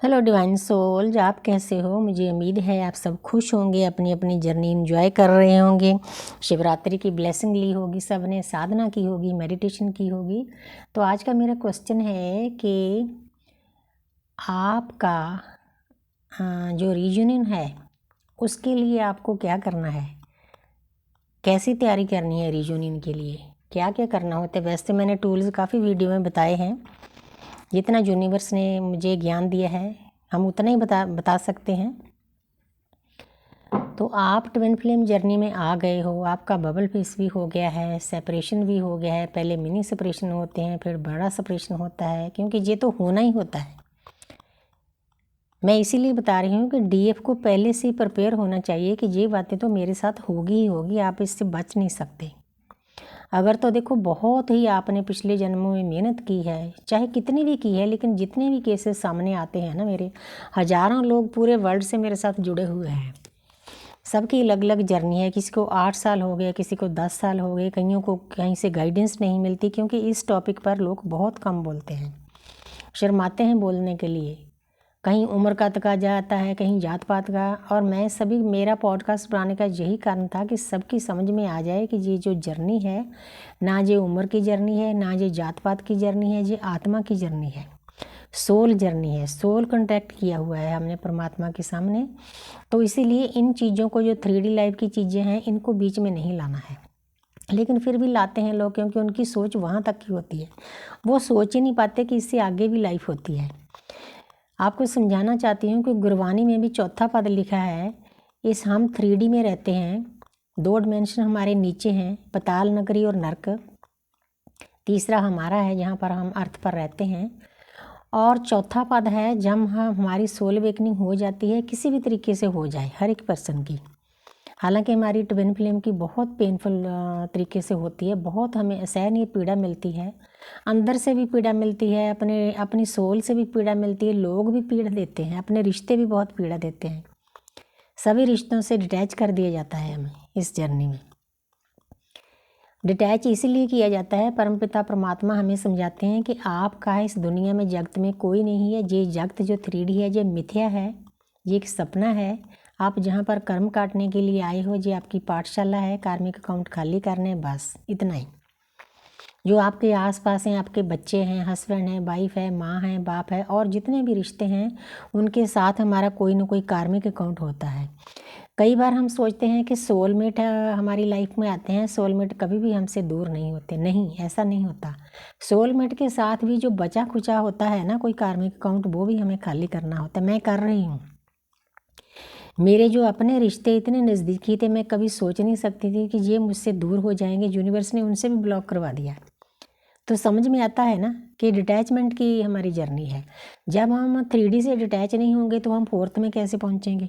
Hello divine souls, आप कैसे हो? मुझे उम्मीद है आप सब खुश होंगे, अपनी अपनी जर्नी एंजॉय कर रहे होंगे। शिवरात्रि की ब्लेसिंग ली होगी, सब ने साधना की होगी, मेडिटेशन की होगी। तो आज का मेरा क्वेश्चन है कि आपका जो रीयूनियन है उसके लिए आपको क्या करना है, कैसी तैयारी करनी है रीयूनियन के लिए, क्या क्या करना होता है। वैसे मैंने टूल्स काफ़ी वीडियो में बताए हैं, जितना यूनिवर्स ने मुझे ज्ञान दिया है हम उतना ही बता सकते हैं। तो आप ट्विन फ्लेम जर्नी में आ गए हो, आपका बबल फेस भी हो गया है, सेपरेशन भी हो गया है। पहले मिनी सेपरेशन होते हैं, फिर बड़ा सेपरेशन होता है, क्योंकि ये तो होना ही होता है। मैं इसीलिए बता रही हूँ कि डीएफ को पहले से प्रिपेयर होना चाहिए कि ये बातें तो मेरे साथ होगी ही होगी, आप इससे बच नहीं सकते। अगर तो देखो बहुत ही आपने पिछले जन्मों में मेहनत की है, चाहे कितनी भी की है, लेकिन जितने भी केसेस सामने आते हैं ना, मेरे हज़ारों लोग पूरे वर्ल्ड से मेरे साथ जुड़े हुए हैं। सबकी अलग अलग जर्नी है, किसी को 8 साल हो गए, किसी को 10 साल हो गए, कईयों को कहीं से गाइडेंस नहीं मिलती, क्योंकि इस टॉपिक पर लोग बहुत कम बोलते हैं, शर्माते हैं बोलने के लिए। कहीं उम्र का तका जाता है, कहीं जात पात का। और मैं सभी, मेरा पॉडकास्ट बनाने का यही कारण था कि सबकी समझ में आ जाए कि ये जो जर्नी है ना, ये उम्र की जर्नी है, ना ये जात पात की जर्नी है, ये आत्मा की जर्नी है, सोल जर्नी है। सोल कॉन्टैक्ट किया हुआ है हमने परमात्मा के सामने। तो इसीलिए इन चीज़ों को, जो 3D लाइफ की चीज़ें हैं, इनको बीच में नहीं लाना है। लेकिन फिर भी लाते हैं लोग, क्योंकि उनकी सोच वहाँ तक की होती है, वो सोच ही नहीं पाते कि इससे आगे भी लाइफ होती है। आपको समझाना चाहती हूँ कि गुरबानी में भी चौथा पद लिखा है, इस हम 3D में रहते हैं, 2 डिमेंशन हमारे नीचे हैं, पताल नगरी और नरक। तीसरा हमारा है जहाँ पर हम अर्थ पर रहते हैं। और चौथा पद है जब हमारी सोल अवेकनिंग हो जाती है, किसी भी तरीके से हो जाए, हर एक पर्सन की। हालांकि हमारी ट्विन फ्लेम की बहुत पेनफुल तरीके से होती है, बहुत हमें असहनीय पीड़ा मिलती है, अंदर से भी पीड़ा मिलती है, अपनी सोल से भी पीड़ा मिलती है, लोग भी पीड़ा देते हैं, अपने रिश्ते भी बहुत पीड़ा देते हैं। सभी रिश्तों से डिटैच कर दिया जाता है हमें इस जर्नी में। डिटैच इसीलिए किया जाता है, परमपिता परमात्मा हमें समझाते हैं कि आपका इस दुनिया में, जगत में कोई नहीं है। ये जगत जो 3D है, ये मिथ्या है, ये एक सपना है। आप जहाँ पर कर्म काटने के लिए आए हो, ये आपकी पाठशाला है, कार्मिक अकाउंट खाली करने, बस इतना ही। जो आपके आसपास हैं, आपके बच्चे हैं, हस्बैंड हैं, वाइफ है, माँ है, बाप है, और जितने भी रिश्ते हैं, उनके साथ हमारा कोई ना कोई कार्मिक अकाउंट होता है। कई बार हम सोचते हैं कि सोलमेट हमारी लाइफ में आते हैं, सोलमेट कभी भी हमसे दूर नहीं होते। नहीं, ऐसा नहीं होता। सोलमेट के साथ भी जो बचा खुचा होता है ना कोई कार्मिक अकाउंट, वो भी हमें खाली करना होता है। मैं कर रही हूँ। मेरे जो अपने रिश्ते इतने नज़दीकी थे, मैं कभी सोच नहीं सकती थी कि ये मुझसे दूर हो जाएंगे। यूनिवर्स ने उनसे भी ब्लॉक करवा दिया। तो समझ में आता है ना कि डिटैचमेंट की हमारी जर्नी है। जब हम 3D से डिटैच नहीं होंगे तो हम 4th में कैसे पहुँचेंगे?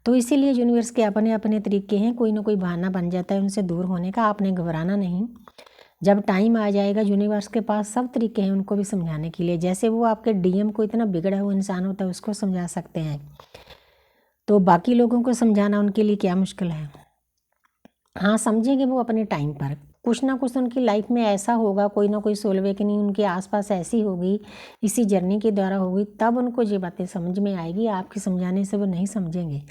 तो इसीलिए यूनिवर्स के अपने अपने तरीके हैं, कोई ना कोई बहाना बन जाता है उनसे दूर होने का। आपने घबराना नहीं, जब टाइम आ जाएगा यूनिवर्स के पास सब तरीके हैं उनको भी समझाने के लिए। जैसे वो आपके डीएम को, इतना बिगड़ा हुआ इंसान होता है, उसको समझा सकते हैं, तो बाकी लोगों को समझाना उनके लिए क्या मुश्किल है। हाँ, समझेंगे वो अपने टाइम पर। कुछ ना कुछ उनकी लाइफ में ऐसा होगा, कोई ना कोई सोल अवेकनिंग उनके आसपास ऐसी होगी, इसी जर्नी के द्वारा होगी, तब उनको ये बातें समझ में आएगी। आपके समझाने से वो नहीं समझेंगे।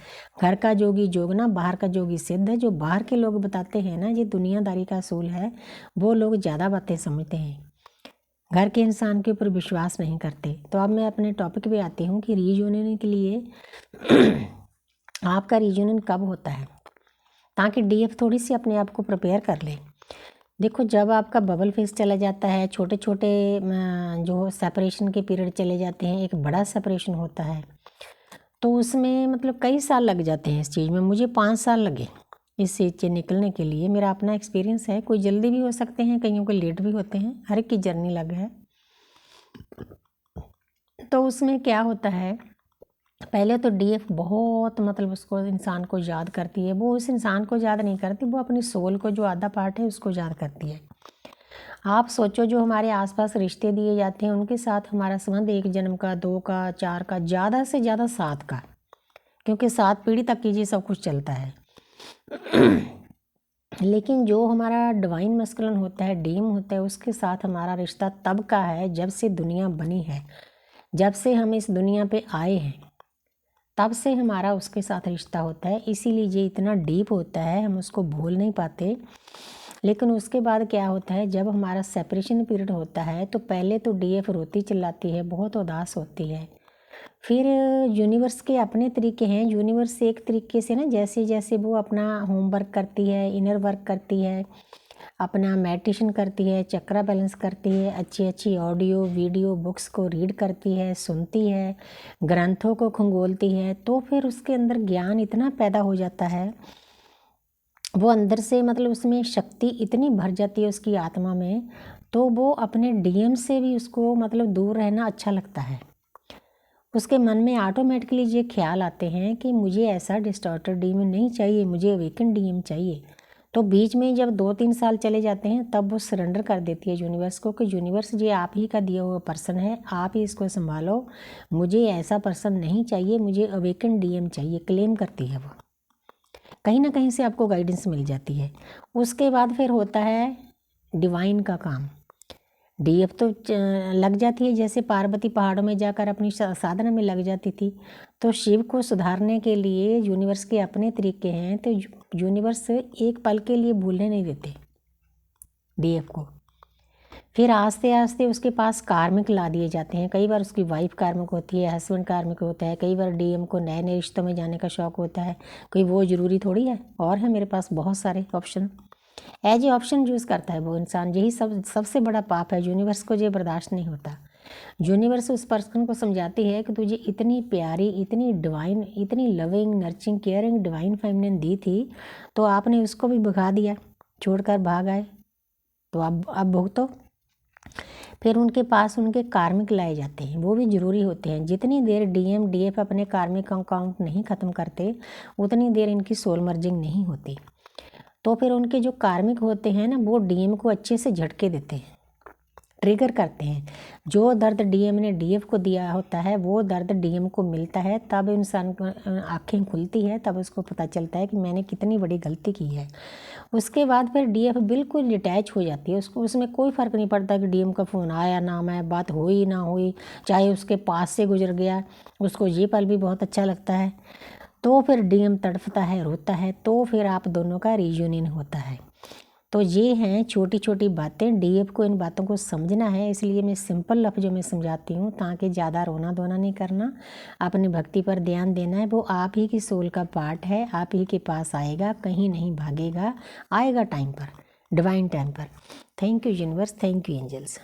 घर का जोगी जोगना, बाहर का जोगी सिद्ध है। जो बाहर के लोग बताते हैं ना, ये दुनियादारी का असूल है, वो लोग ज़्यादा बातें समझते हैं, घर के इंसान के ऊपर विश्वास नहीं करते। तो अब मैं अपने टॉपिक पे आती हूँ कि रीयूनियन के लिए आपका रीयूनियन कब होता है, ताकि डीएफ थोड़ी सी अपने आप को प्रिपेयर कर ले। देखो, जब आपका बबल फेस चला जाता है, छोटे छोटे जो सेपरेशन के पीरियड चले जाते हैं, एक बड़ा सेपरेशन होता है, तो उसमें मतलब कई साल लग जाते हैं इस चीज़ में। मुझे 5 साल लगे इस चीज़ से निकलने के लिए। मेरा अपना एक्सपीरियंस है। कोई जल्दी भी हो सकते हैं, कईयों को लेट भी होते हैं, हर एक की जर्नी अलग है। तो उसमें क्या होता है, पहले तो डीएफ बहुत मतलब उसको, इंसान को याद करती है। वो उस इंसान को याद नहीं करती, वो अपनी सोल को, जो आधा पार्ट है, उसको याद करती है। आप सोचो, जो हमारे आसपास रिश्ते दिए जाते हैं, उनके साथ हमारा संबंध 1 जन्म का, 2 का, 4 का, ज़्यादा से ज़्यादा 7 का, क्योंकि 7 पीढ़ी तक की ये सब कुछ चलता है। लेकिन जो हमारा डिवाइन मस्कुलिन होता है, डीम होता है, उसके साथ हमारा रिश्ता तब का है जब से दुनिया बनी है। जब से हम इस दुनिया पे आए हैं तब से हमारा उसके साथ रिश्ता होता है, इसीलिए ये इतना डीप होता है, हम उसको भूल नहीं पाते। लेकिन उसके बाद क्या होता है, जब हमारा सेपरेशन पीरियड होता है तो पहले तो डीएफ रोती चिल्लाती है, बहुत उदास होती है। फिर यूनिवर्स के अपने तरीके हैं, यूनिवर्स एक तरीके से ना जैसे जैसे वो अपना होमवर्क करती है, इनर वर्क करती है, अपना मेडिटेशन करती है, चक्रा बैलेंस करती है, अच्छी अच्छी ऑडियो वीडियो बुक्स को रीड करती है, सुनती है, ग्रंथों को खंगोलती है, तो फिर उसके अंदर ज्ञान इतना पैदा हो जाता है, वो अंदर से मतलब उसमें शक्ति इतनी भर जाती है उसकी आत्मा में, तो वो अपने डीएम से भी उसको मतलब दूर रहना अच्छा लगता है। उसके मन में ऑटोमेटिकली ये ख्याल आते हैं कि मुझे ऐसा डिस्टॉर्टेड डीएम नहीं चाहिए, मुझे अवेकन डीएम चाहिए। तो बीच में जब 2-3 साल चले जाते हैं तब वो सरेंडर कर देती है यूनिवर्स को कि यूनिवर्स ये आप ही का दिया हुआ पर्सन है, आप ही इसको संभालो, मुझे ऐसा पर्सन नहीं चाहिए, मुझे अवेकन डीएम चाहिए, क्लेम करती है वो। कहीं ना कहीं से आपको गाइडेंस मिल जाती है। उसके बाद फिर होता है डिवाइन का काम। डीएफ तो लग जाती है, जैसे पार्वती पहाड़ों में जाकर अपनी साधना में लग जाती थी, तो शिव को सुधारने के लिए यूनिवर्स के अपने तरीके हैं, तो यूनिवर्स एक पल के लिए भूलने नहीं देते डीएफ को। फिर आस्ते आस्ते उसके पास कार्मिक ला दिए जाते हैं। कई बार उसकी वाइफ कार्मिक होती है, हस्बैंड कार्मिक होता है, कई बार डीएम को नए नए रिश्तों में जाने का शौक़ होता है, कोई वो ज़रूरी थोड़ी है, और है मेरे पास बहुत सारे option. As a option use करता है वो इंसान, यही सबसे बड़ा पाप है, यूनिवर्स को ये बर्दाश्त नहीं होता। यूनिवर्स उस पर्सन को समझाती है कि तुझे इतनी प्यारी, इतनी डिवाइन, इतनी लविंग, नर्चिंग, केयरिंग डिवाइन फेमिनिन दी थी, तो आपने उसको भी भगा दिया, छोड़कर भाग आए, तो अब भुगतो। फिर उनके पास उनके कार्मिक लाए जाते हैं, वो भी ज़रूरी होते हैं। जितनी देर डीएम डीएफ अपने कार्मिक अकाउंट नहीं ख़त्म करते उतनी देर इनकी सोल मर्जिंग नहीं होती। तो फिर उनके जो कार्मिक होते हैं ना, वो डीएम को अच्छे से झटके देते हैं, ट्रिगर करते हैं। जो दर्द डीएम ने डीएफ को दिया होता है वो दर्द डीएम को मिलता है, तब इंसान को आँखें खुलती है, तब उसको पता चलता है कि मैंने कितनी बड़ी गलती की है। उसके बाद फिर डीएफ बिल्कुल डिटैच हो जाती है, उसको उसमें कोई फ़र्क नहीं पड़ता कि डीएम का फ़ोन आया ना आया, बात हुई ना हुई, चाहे उसके पास से गुजर गया, उसको ये पल भी बहुत अच्छा लगता है। तो फिर डीएम तड़फता है, रोता है, तो फिर आप दोनों का रीयूनियन होता है। तो ये हैं छोटी छोटी बातें, डीएफ को इन बातों को समझना है, इसलिए मैं सिंपल लफ्ज़ों में समझाती हूँ, ताकि ज़्यादा रोना धोना नहीं करना, अपनी भक्ति पर ध्यान देना है। वो आप ही की सोल का पार्ट है, आप ही के पास आएगा, कहीं नहीं भागेगा, आएगा टाइम पर, डिवाइन टाइम पर। Thank you universe, thank you angels.